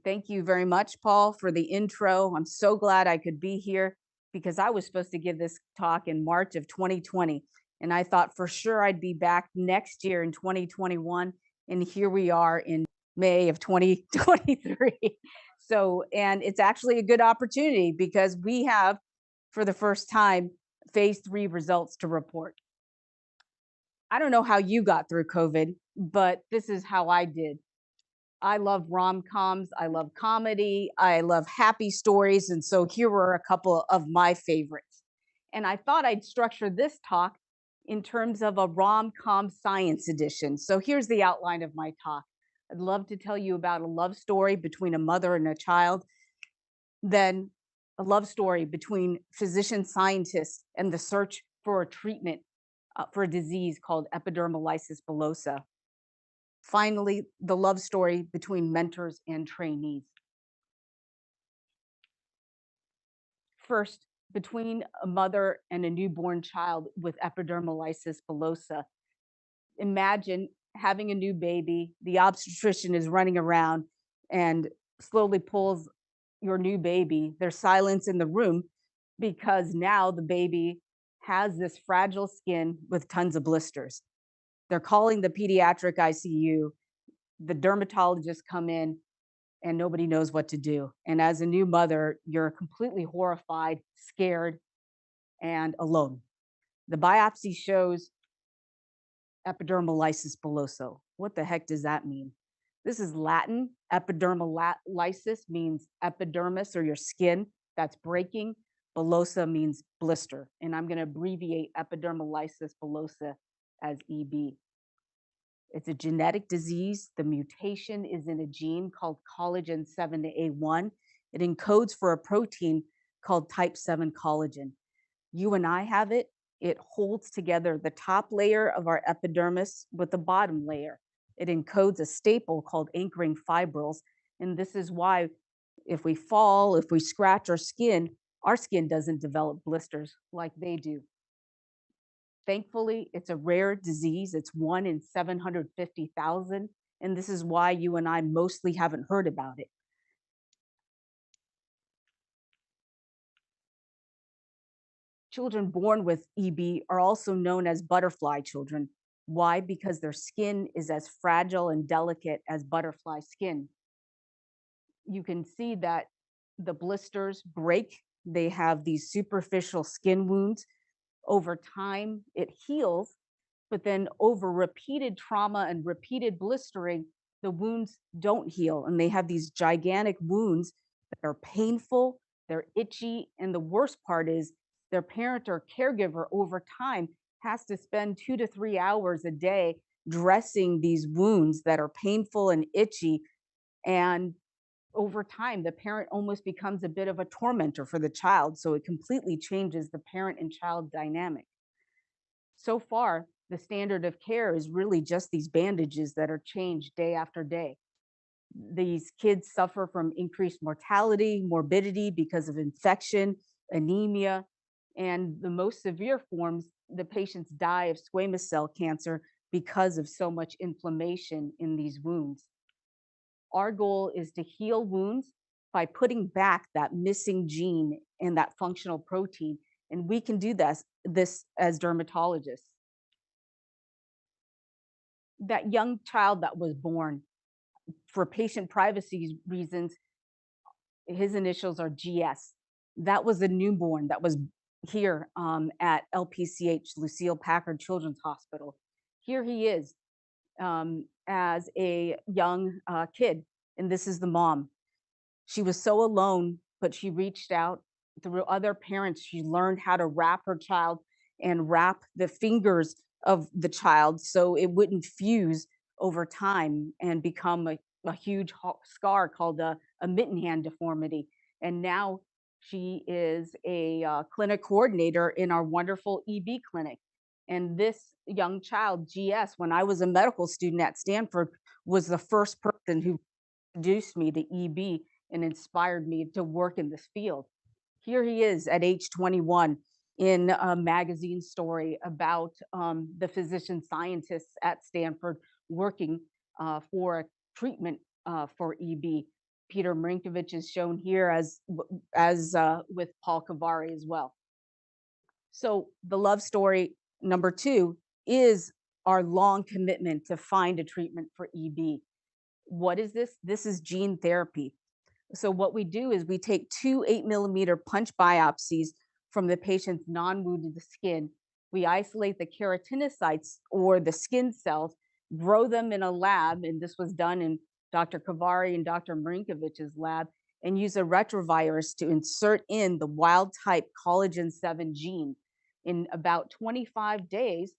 Thank you very much, Paul, for the intro. I'm so glad I could be here because I was supposed to give this talk in March of 2020. And I thought for sure I'd be back next year in 2021. And here we are in May of 2023. So, and it's actually a good opportunity because we have, for the first time, phase 3 results to report. I don't know how you got through COVID, but this is how I did. I love rom-coms, I love comedy, I love happy stories, and so here were a couple of my favorites. And I thought I'd structure this talk in terms of a rom-com science edition. So here's the outline of my talk. I'd love to tell you about a love story between a mother and a child, then a love story between physician scientists and the search for a treatment for a disease called epidermolysis bullosa. Finally, the love story between mentors and trainees. First, between a mother and a newborn child with epidermolysis bullosa. Imagine having a new baby, the obstetrician is running around and slowly pulls your new baby. There's silence in the room because now the baby has this fragile skin with tons of blisters. They're calling the pediatric ICU. The dermatologists come in and nobody knows what to do. And as a new mother, you're completely horrified, scared, and alone. The biopsy shows epidermolysis bullosa. What the heck does that mean? This is Latin. Epidermolysis means epidermis or your skin that's breaking. Bullosa means blister. And I'm going to abbreviate epidermolysis bullosa as EB. It's a genetic disease. The mutation is in a gene called collagen 7A1. It encodes for a protein called type 7 collagen. You and I have it. It holds together the top layer of our epidermis with the bottom layer. It encodes a staple called anchoring fibrils. And this is why if we fall, if we scratch our skin doesn't develop blisters like they do. Thankfully, it's a rare disease. It's 1 in 750,000. And this is why you and I mostly haven't heard about it. Children born with EB are also known as butterfly children. Why? Because their skin is as fragile and delicate as butterfly skin. You can see that the blisters break. They have these superficial skin wounds. Over time, it heals, but then over repeated trauma and repeated blistering, the wounds don't heal. And they have these gigantic wounds that are painful, they're itchy. And the worst part is their parent or caregiver over time has to spend 2 to 3 hours a day dressing these wounds that are painful and itchy. And over time, the parent almost becomes a bit of a tormentor for the child. So it completely changes the parent and child dynamic. So far, the standard of care is really just these bandages that are changed day after day. These kids suffer from increased mortality, morbidity because of infection, anemia, and the most severe forms, the patients die of squamous cell cancer because of so much inflammation in these wounds. Our goal is to heal wounds by putting back that missing gene and that functional protein. And we can do this as dermatologists. That young child that was born, for patient privacy reasons, his initials are GS. That was a newborn that was here at LPCH, Lucille Packard Children's Hospital. Here he is as a young kid, and this is the mom. She was so alone, but she reached out through other parents. She learned how to wrap her child and wrap the fingers of the child so it wouldn't fuse over time and become a huge scar called a mitten hand deformity. And now she is a clinic coordinator in our wonderful EB clinic. And this young child, GS, when I was a medical student at Stanford, was the first person who introduced me to EB and inspired me to work in this field. Here he is at age 21 in a magazine story about the physician scientists at Stanford working for a treatment for EB. Peter Mrinkovich is shown here with Paul Kavari as well. So the love story number two is our long commitment to find a treatment for EB. What is this? This is gene therapy. So what we do is we take two 8 millimeter punch biopsies from the patient's non-wounded skin. We isolate the keratinocytes or the skin cells, grow them in a lab, and this was done in Dr. Kavari and Dr. Marinkovich's lab, and use a retrovirus to insert in the wild type collagen 7 gene. In about 25 days,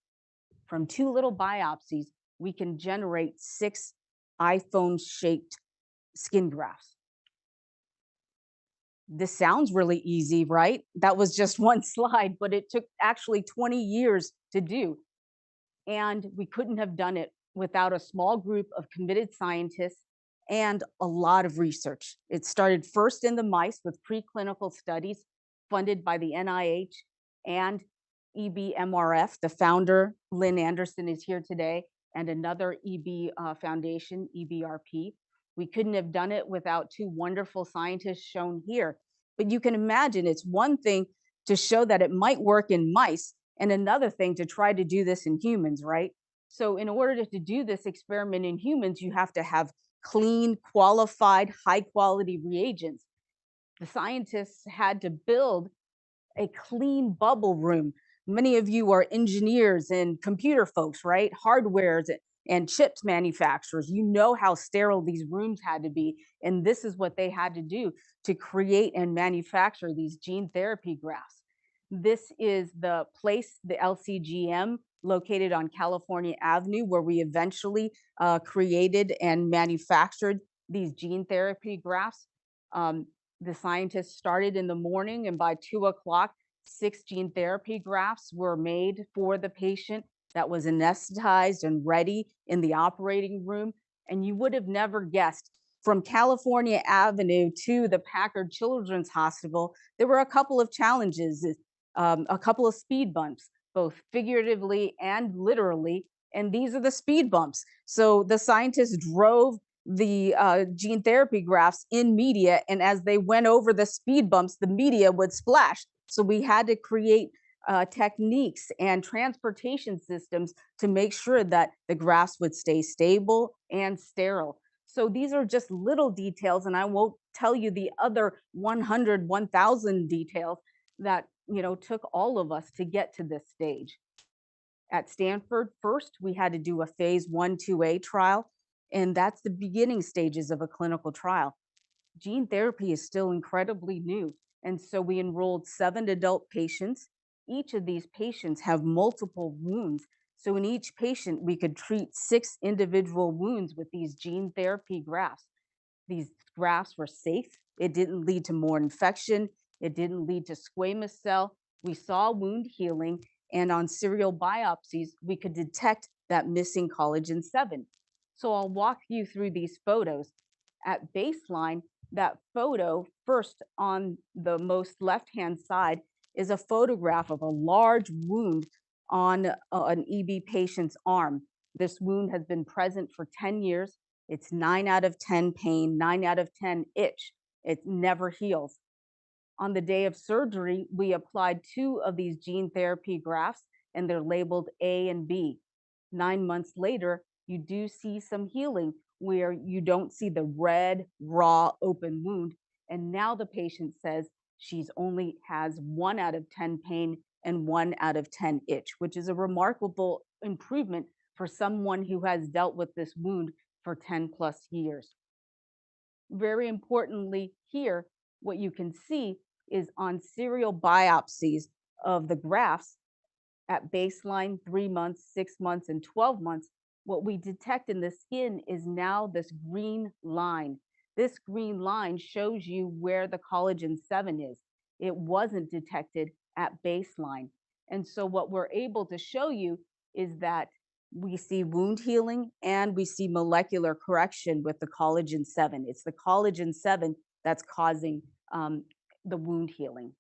from two little biopsies, we can generate 6 iPhone shaped skin grafts. This sounds really easy, right? That was just one slide, but it took actually 20 years to do. And we couldn't have done it without a small group of committed scientists and a lot of research. It started first in the mice with preclinical studies funded by the NIH and EBMRF. The founder, Lynn Anderson, is here today, and another EB foundation, EBRP. We couldn't have done it without two wonderful scientists shown here. But you can imagine it's one thing to show that it might work in mice, and another thing to try to do this in humans, right? So in order to do this experiment in humans, you have to have clean, qualified, high quality reagents. The scientists had to build a clean bubble room. Many of you are engineers and computer folks, right? Hardwares and chips manufacturers. You know how sterile these rooms had to be. And this is what they had to do to create and manufacture these gene therapy grafts. This is the place, the LCGM, located on California Avenue, where we eventually created and manufactured these gene therapy grafts. The scientists started in the morning, and by 2 o'clock, 6 gene therapy grafts were made for the patient that was anesthetized and ready in the operating room. And you would have never guessed, from California Avenue to the Packard Children's Hospital, there were a couple of challenges, a couple of speed bumps, both figuratively and literally. And these are the speed bumps. So the scientists drove the gene therapy grafts in media, and as they went over the speed bumps, the media would splash. So we had to create techniques and transportation systems to make sure that the grafts would stay stable and sterile. So these are just little details, and I won't tell you the other 100, 1,000 details that took all of us to get to this stage. At Stanford, first, we had to do a phase 1/2A trial, and that's the beginning stages of a clinical trial. Gene therapy is still incredibly new, and so we enrolled 7 adult patients. Each of these patients have multiple wounds. So in each patient, we could treat 6 individual wounds with these gene therapy grafts. These grafts were safe. It didn't lead to more infection. It didn't lead to squamous cell. We saw wound healing, and on serial biopsies, we could detect that missing collagen 7. So I'll walk you through these photos. At baseline, that photo, first on the most left-hand side, is a photograph of a large wound on an EB patient's arm. This wound has been present for 10 years. It's 9 out of 10 pain, 9 out of 10 itch. It never heals. On the day of surgery, we applied 2 of these gene therapy grafts, and they're labeled A and B. 9 months later, you do see some healing where you don't see the red, raw, open wound. And now the patient says she's only has 1 out of 10 pain and 1 out of 10 itch, which is a remarkable improvement for someone who has dealt with this wound for 10 plus years. Very importantly here, what you can see is on serial biopsies of the grafts at baseline, 3 months, 6 months, and 12 months, what we detect in the skin is now this green line. This green line shows you where the collagen 7 is. It wasn't detected at baseline. And so what we're able to show you is that we see wound healing and we see molecular correction with the collagen 7. It's the collagen 7 that's causing the wound healing.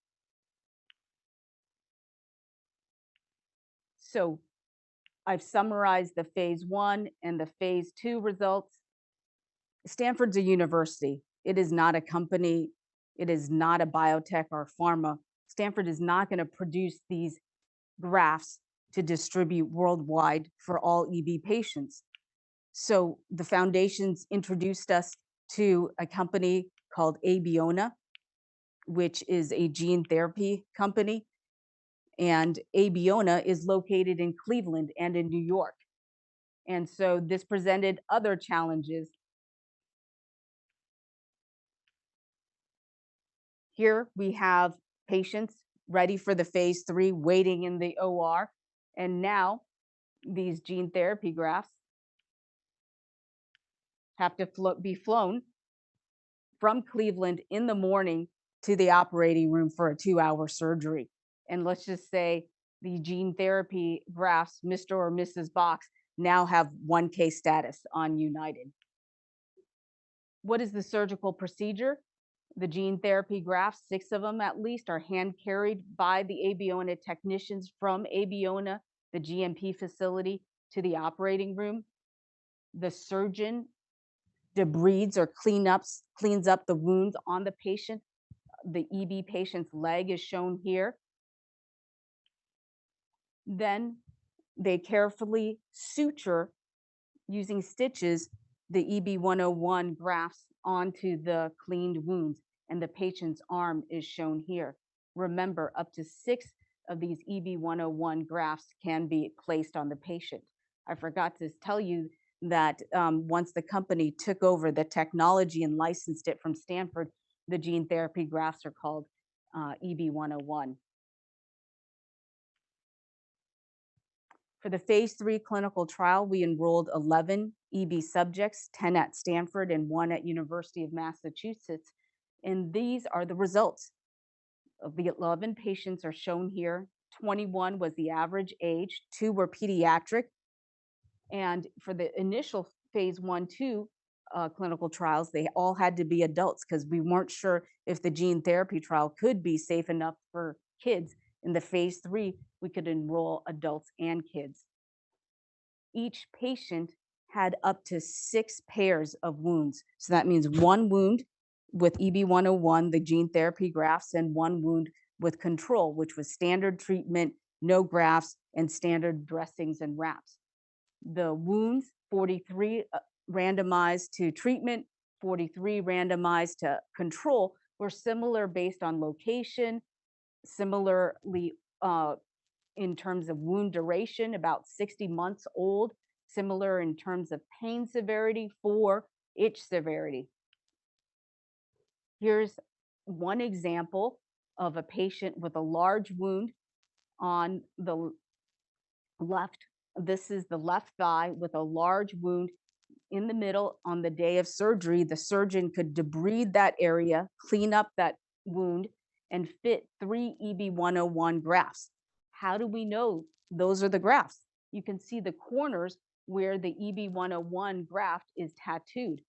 So I've summarized the phase 1 and the phase 2 results. Stanford's a university. It is not a company, it is not a biotech or pharma. Stanford is not going to produce these grafts to distribute worldwide for all EB patients. So the foundations introduced us to a company called Abeona, which is a gene therapy company. And Abeona is located in Cleveland and in New York. And so this presented other challenges. Here we have patients ready for the phase 3, waiting in the OR. And now these gene therapy grafts have to be flown from Cleveland in the morning to the operating room for a 2-hour surgery. And let's just say the gene therapy grafts, Mr. or Mrs. Box, now have 1K status on United. What is the surgical procedure? The gene therapy grafts, 6 of them at least, are hand carried by the Abeona technicians from Abeona, the GMP facility, to the operating room. The surgeon debrides or cleans up the wounds on the patient. The EB patient's leg is shown here. Then they carefully suture using stitches the EB101 grafts onto the cleaned wounds, and the patient's arm is shown here. Remember, up to 6 of these EB101 grafts can be placed on the patient. I forgot to tell you that once the company took over the technology and licensed it from Stanford, the gene therapy grafts are called EB101. For the phase 3 clinical trial, we enrolled 11 EB subjects, 10 at Stanford and 1 at University of Massachusetts. And these are the results. Of the 11 patients are shown here. 21 was the average age, 2 were pediatric. And for the initial phase 1-2 clinical trials, they all had to be adults because we weren't sure if the gene therapy trial could be safe enough for kids. In the phase 3, we could enroll adults and kids. Each patient had up to 6 pairs of wounds. So that means 1 wound with EB101, the gene therapy grafts, and 1 wound with control, which was standard treatment, no grafts, and standard dressings and wraps. The wounds, 43 randomized to treatment, 43 randomized to control, were similar based on location, similarly in terms of wound duration, about 60 months old, similar in terms of pain severity for itch severity. Here's one example of a patient with a large wound on the left. This is the left thigh with a large wound in the middle. On the day of surgery, the surgeon could debride that area, clean up that wound, and fit 3 EB101 grafts. How do we know those are the grafts? You can see the corners where the EB101 graft is tattooed,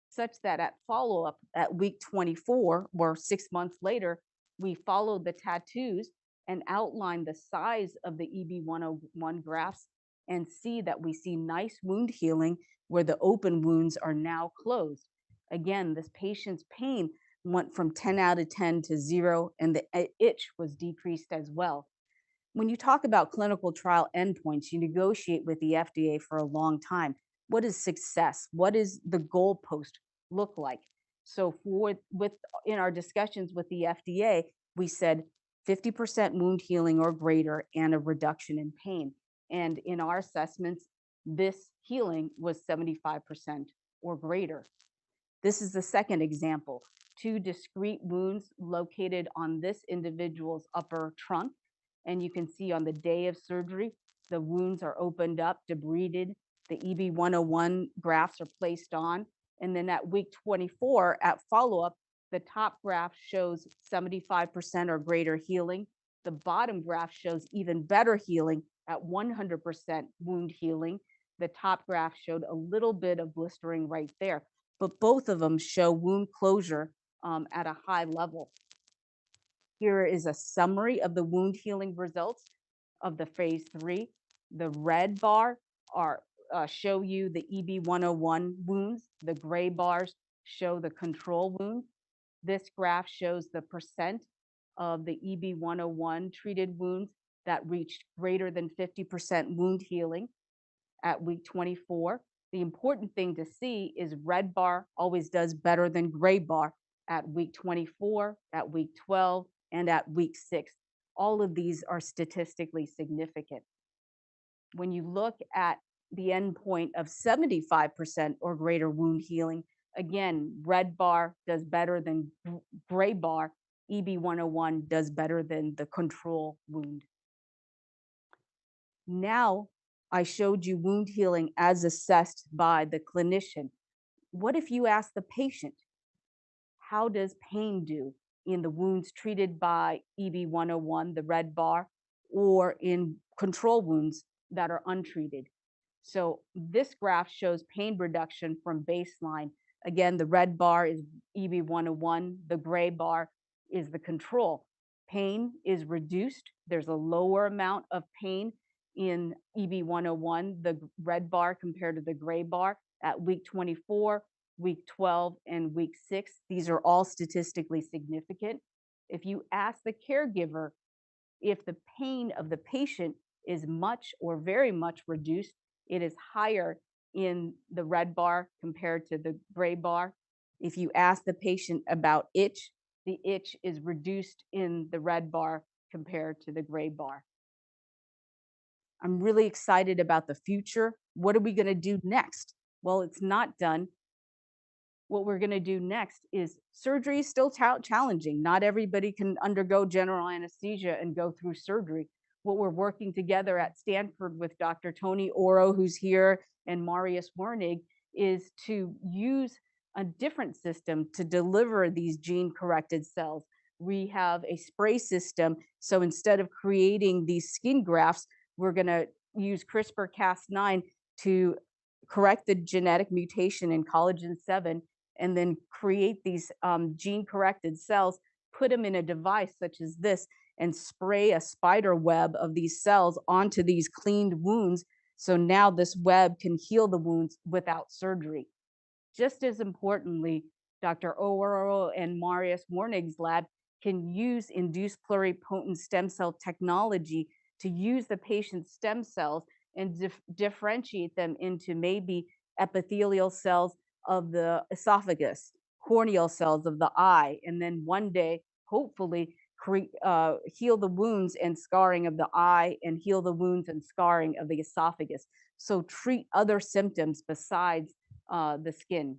such that at follow-up at week 24, or 6 months later, we followed the tattoos and outlined the size of the EB101 grafts and see that we see nice wound healing where the open wounds are now closed. Again, this patient's pain went from 10 out of 10 to 0, and the itch was decreased as well. When you talk about clinical trial endpoints, you negotiate with the FDA for a long time. What is success? What is the goalpost look like? So in our discussions with the FDA, we said 50% wound healing or greater and a reduction in pain. And in our assessments, this healing was 75% or greater. This is the second example. 2 discrete wounds located on this individual's upper trunk. And you can see on the day of surgery, the wounds are opened up, debrided, the EB101 grafts are placed on. And then at week 24, at follow-up, the top graft shows 75% or greater healing. The bottom graft shows even better healing at 100% wound healing. The top graft showed a little bit of blistering right there, but both of them show wound closure at a high level. Here is a summary of the wound healing results of the phase 3. The red bar show you the EB101 wounds. The gray bars show the control wound. This graph shows the percent of the EB101 treated wounds that reached greater than 50% wound healing at week 24. The important thing to see is red bar always does better than gray bar at week 24, at week 12, and at week 6. All of these are statistically significant. When you look at the endpoint of 75% or greater wound healing, again, red bar does better than gray bar. EB101 does better than the control wound. Now, I showed you wound healing as assessed by the clinician. What if you ask the patient, how does pain do in the wounds treated by EB101, the red bar, or in control wounds that are untreated? So this graph shows pain reduction from baseline. Again, the red bar is EB101, the gray bar is the control. Pain is reduced. There's a lower amount of pain in EB101, the red bar compared to the gray bar at week 24, week 12, and week 6. These are all statistically significant. If you ask the caregiver if the pain of the patient is much or very much reduced, it is higher in the red bar compared to the gray bar. If you ask the patient about itch, the itch is reduced in the red bar compared to the gray bar. I'm really excited about the future. What are we going to do next? Well, it's not done. What we're going to do next is surgery is still challenging. Not everybody can undergo general anesthesia and go through surgery. What we're working together at Stanford with Dr. Tony Oro, who's here, and Marius Wernig, is to use a different system to deliver these gene corrected cells. We have a spray system. So instead of creating these skin grafts, we're going to use CRISPR Cas9 to correct the genetic mutation in collagen 7 and then create these gene corrected cells, put them in a device such as this, and spray a spider web of these cells onto these cleaned wounds. So now this web can heal the wounds without surgery. Just as importantly, Dr. Oro and Marius Warnig's lab can use induced pluripotent stem cell technology to use the patient's stem cells and differentiate them into maybe epithelial cells of the esophagus, corneal cells of the eye, and then one day, hopefully, heal the wounds and scarring of the eye and heal the wounds and scarring of the esophagus. So treat other symptoms besides the skin.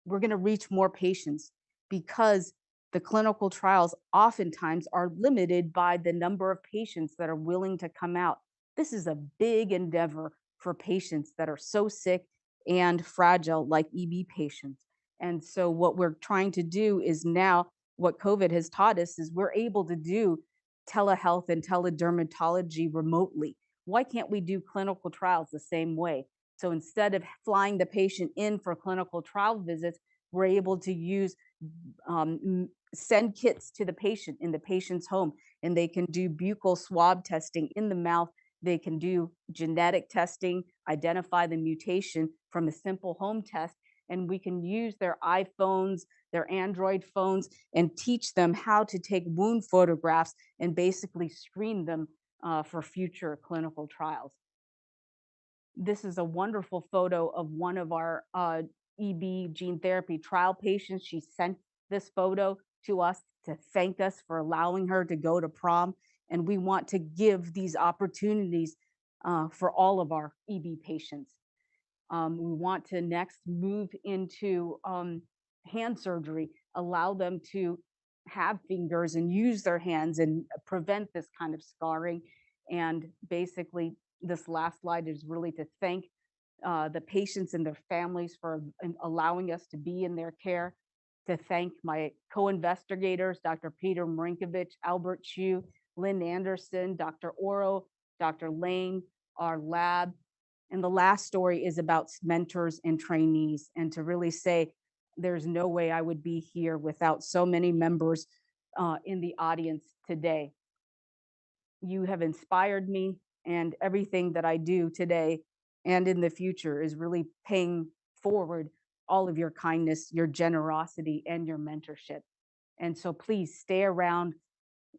We're going to reach more patients because the clinical trials oftentimes are limited by the number of patients that are willing to come out. This is a big endeavor for patients that are so sick and fragile, like EB patients. And so, what we're trying to do is now, what COVID has taught us is we're able to do telehealth and teledermatology remotely. Why can't we do clinical trials the same way? So instead of flying the patient in for clinical trial visits, we're able to use send kits to the patient in the patient's home, and they can do buccal swab testing in the mouth. They can do genetic testing, identify the mutation from a simple home test, and we can use their iPhones, their Android phones, and teach them how to take wound photographs and basically screen them for future clinical trials. This is a wonderful photo of one of our EB gene therapy trial patients. She sent this photo to us to thank us for allowing her to go to prom. And we want to give these opportunities for all of our EB patients. We want to next move into hand surgery, allow them to have fingers and use their hands and prevent this kind of scarring. And basically, this last slide is really to thank the patients and their families for allowing us to be in their care, to thank my co-investigators, Dr. Peter Marinkovich, Albert Chu, Lynn Anderson, Dr. Oro, Dr. Lane, our lab. And the last story is about mentors and trainees, and to really say there's no way I would be here without so many members in the audience today. You have inspired me, and everything that I do today and in the future is really paying forward all of your kindness, your generosity, and your mentorship. And so please stay around,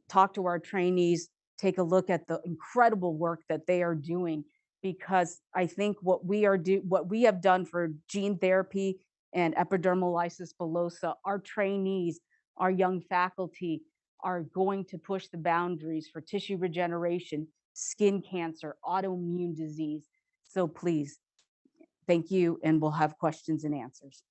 talk to our trainees, take a look at the incredible work that they are doing, because I think what we have done for gene therapy and epidermolysis bullosa, our trainees, our young faculty are going to push the boundaries for tissue regeneration, skin cancer, autoimmune disease. So please, thank you, and we'll have questions and answers.